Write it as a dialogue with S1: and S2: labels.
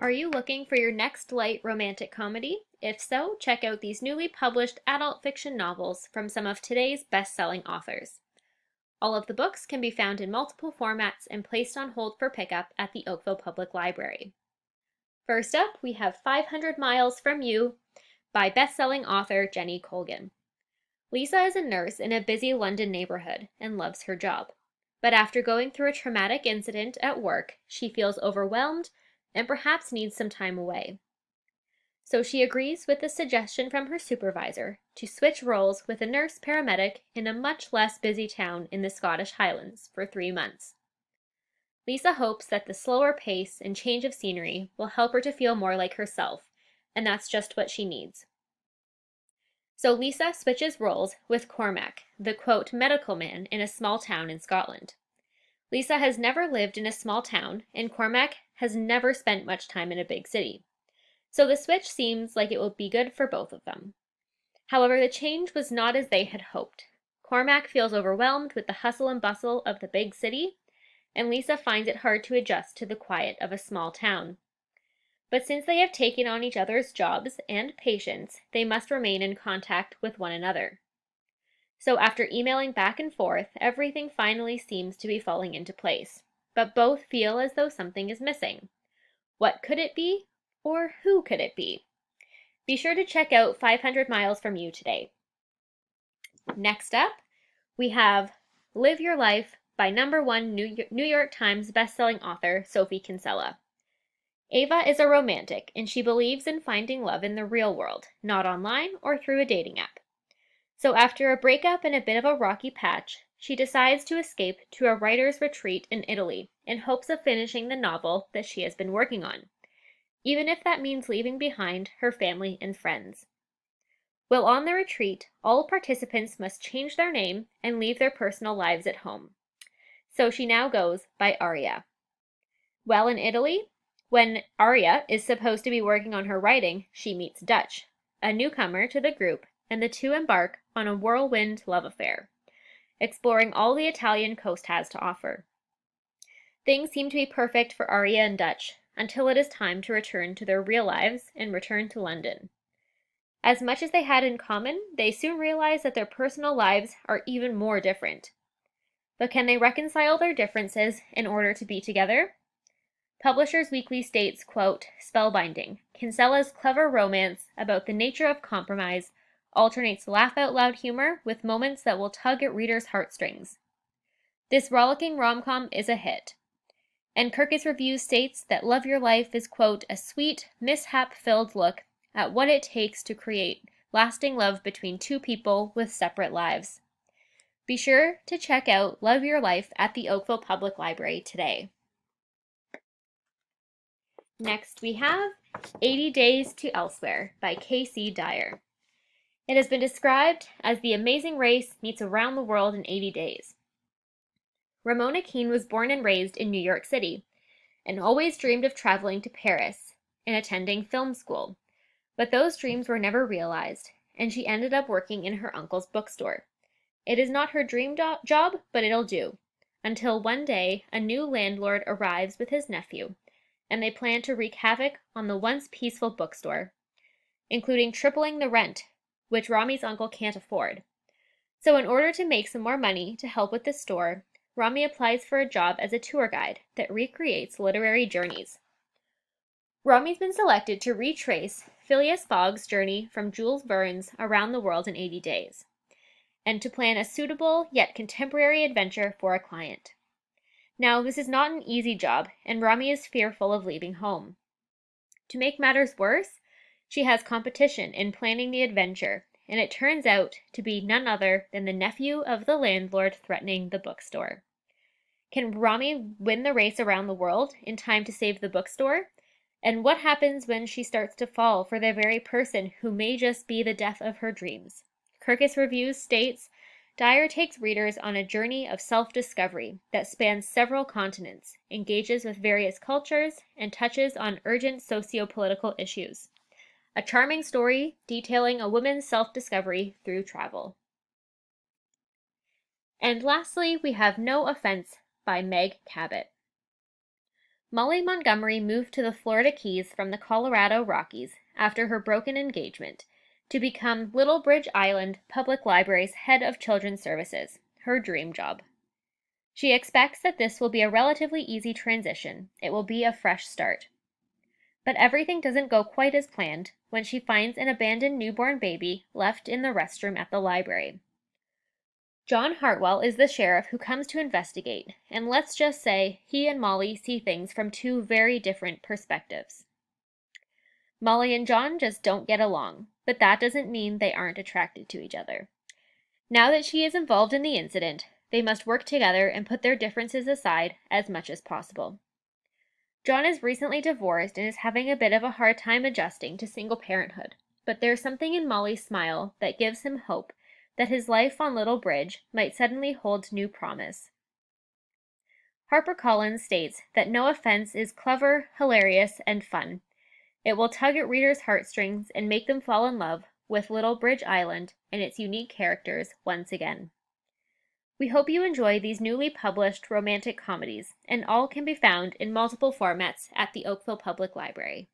S1: Are you looking for your next light romantic comedy? If so, check out these newly published adult fiction novels from some of today's best-selling authors. All of the books can be found in multiple formats and placed on hold for pickup at the Oakville Public Library. First up, we have 500 Miles from You by best-selling author Jenny Colgan. Lisa is a nurse in a busy London neighborhood and loves her job. But after going through a traumatic incident at work, she feels overwhelmed and perhaps needs some time away. So she agrees with the suggestion from her supervisor to switch roles with a nurse paramedic in a much less busy town in the Scottish Highlands for 3 months. Lisa hopes that the slower pace and change of scenery will help her to feel more like herself, and that's just what she needs. So Lisa switches roles with Cormac, the quote medical man in a small town in Scotland. Lisa has never lived in a small town, and Cormac has never spent much time in a big city. So the switch seems like it will be good for both of them. However, the change was not as they had hoped. Cormac feels overwhelmed with the hustle and bustle of the big city, and Lisa finds it hard to adjust to the quiet of a small town. But since they have taken on each other's jobs and patients, they must remain in contact with one another. So after emailing back and forth, everything finally seems to be falling into place. But both feel as though something is missing. What could it be? Or who could it be? Be sure to check out 500 Miles from You today. Next up, we have Live Your Life by #1 New York Times bestselling author Sophie Kinsella. Ava is a romantic, and she believes in finding love in the real world, not online or through a dating app. So after a breakup and a bit of a rocky patch, she decides to escape to a writer's retreat in Italy in hopes of finishing the novel that she has been working on, even if that means leaving behind her family and friends. While on the retreat, all participants must change their name and leave their personal lives at home. So she now goes by Aria. While in Italy, when Aria is supposed to be working on her writing, she meets Dutch, a newcomer to the group, and the two embark on a whirlwind love affair, exploring all the Italian coast has to offer. Things seem to be perfect for Aria and Dutch, until it is time to return to their real lives and return to London. As much as they had in common, they soon realize that their personal lives are even more different. But can they reconcile their differences in order to be together? Publishers Weekly states, quote, spellbinding, Kinsella's clever romance about the nature of compromise alternates laugh-out-loud humor with moments that will tug at readers' heartstrings. This rollicking rom-com is a hit. And Kirkus Reviews states that Love Your Life is, quote, a sweet, mishap-filled look at what it takes to create lasting love between two people with separate lives. Be sure to check out Love Your Life at the Oakville Public Library today. Next, we have 80 Days to Elsewhere by K.C. Dyer. It has been described as the amazing race meets around the world in 80 days. Ramona Keene was born and raised in New York City and always dreamed of traveling to Paris and attending film school. But those dreams were never realized, and she ended up working in her uncle's bookstore. It is not her dream job, but it'll do. Until one day, a new landlord arrives with his nephew, and they plan to wreak havoc on the once peaceful bookstore, including tripling the rent, which Rami's uncle can't afford. So in order to make some more money to help with the store, Rami applies for a job as a tour guide that recreates literary journeys. Rami's been selected to retrace Phileas Fogg's journey from Jules Verne's around the world in 80 days, and to plan a suitable yet contemporary adventure for a client. Now, this is not an easy job, and Rami is fearful of leaving home. To make matters worse, she has competition in planning the adventure, and it turns out to be none other than the nephew of the landlord threatening the bookstore. Can Rami win the race around the world in time to save the bookstore? And what happens when she starts to fall for the very person who may just be the death of her dreams? Kirkus Reviews states, Dyer takes readers on a journey of self-discovery that spans several continents, engages with various cultures, and touches on urgent socio-political issues. A charming story detailing a woman's self-discovery through travel. And lastly, we have No Offense by Meg Cabot. Molly Montgomery moved to the Florida Keys from the Colorado Rockies after her broken engagement to become Little Bridge Island Public Library's head of children's services, her dream job. She expects that this will be a relatively easy transition. It will be a fresh start. But everything doesn't go quite as planned when she finds an abandoned newborn baby left in the restroom at the library. John Hartwell is the sheriff who comes to investigate, and let's just say he and Molly see things from two very different perspectives. Molly and John just don't get along, but that doesn't mean they aren't attracted to each other. Now that she is involved in the incident, they must work together and put their differences aside as much as possible. John is recently divorced and is having a bit of a hard time adjusting to single parenthood, but there's something in Molly's smile that gives him hope that his life on Little Bridge might suddenly hold new promise. HarperCollins states that No Offense is clever, hilarious, and fun. It will tug at readers' heartstrings and make them fall in love with Little Bridge Island and its unique characters once again. We hope you enjoy these newly published romantic comedies, and all can be found in multiple formats at the Oakville Public Library.